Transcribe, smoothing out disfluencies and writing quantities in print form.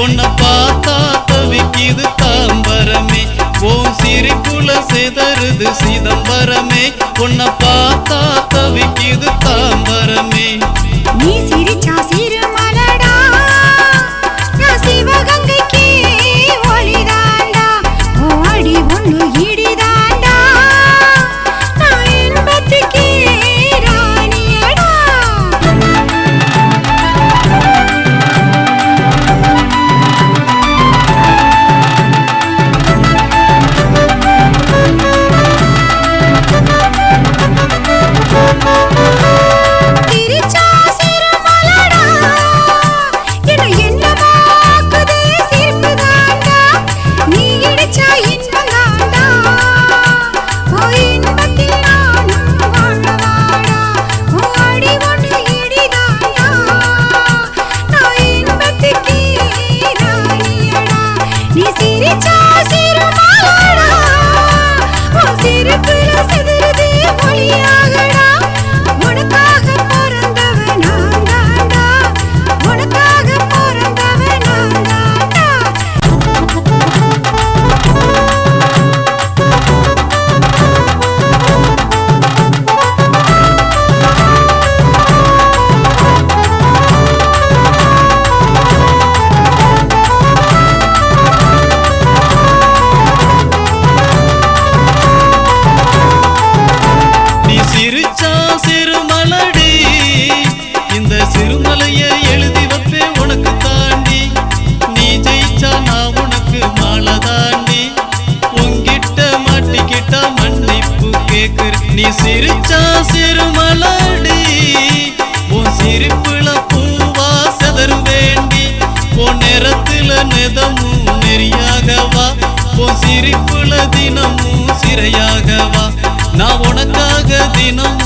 உன்னை பார்த்தா தவிக்குது தாம்பரமே ஓ சிரிப்புல செதறுது சிதம்பரமே உன்னை பார்த்தா தவிக்குது தாம்பரமே நீ சிரிச்சா சிறுமலடா நான் சிவகங்கைக்கு ஒளிதாண்டா ஓ அடி ஒன்று இடிதாண்டா நான் இன்பத்துக்கு ராணியடா சிரிச்சா சிறுமலடா என்ன என்னமாக்குதே சிரிப்புதாண்டா நீ இடிச்சா இன்பந்தாண்டா ஓ இன்பத்தில் நானும் வாழவாடா ஓ அடி ஒன்று இடிதாண்டா நான் இன்பத்துக்கு ராணியடா நீ சிரிச்சா சிறுமலடா ஓ சிரிப்புல செதறுதே ஒளியாகடா உனக்காக பிறந்தவன் நான் தாண்டா உனக்காக பிறந்தவன் நான் தாண்டா நீ சிரிச்சா சிறுமலடி இந்த சிறுமலைய எழுதி வைப்பே உனக்கு தாண்டி நீ ஜெயிச்சா நான் உனக்கு மாலை தாண்டி உங்கிட்ட மாட்டிக்கிட்டா மன்னிப்பு கேக்குற நீ சிரிச்சா சிறுமலடி உன் சிரிப்புல பூவா செதறு வேண்டி உன் நேரத்துல நிதமும் நெறியாகவா உன் சிரிப்புல தினமும் சிறையாகவா நான் உனக்காக தினம்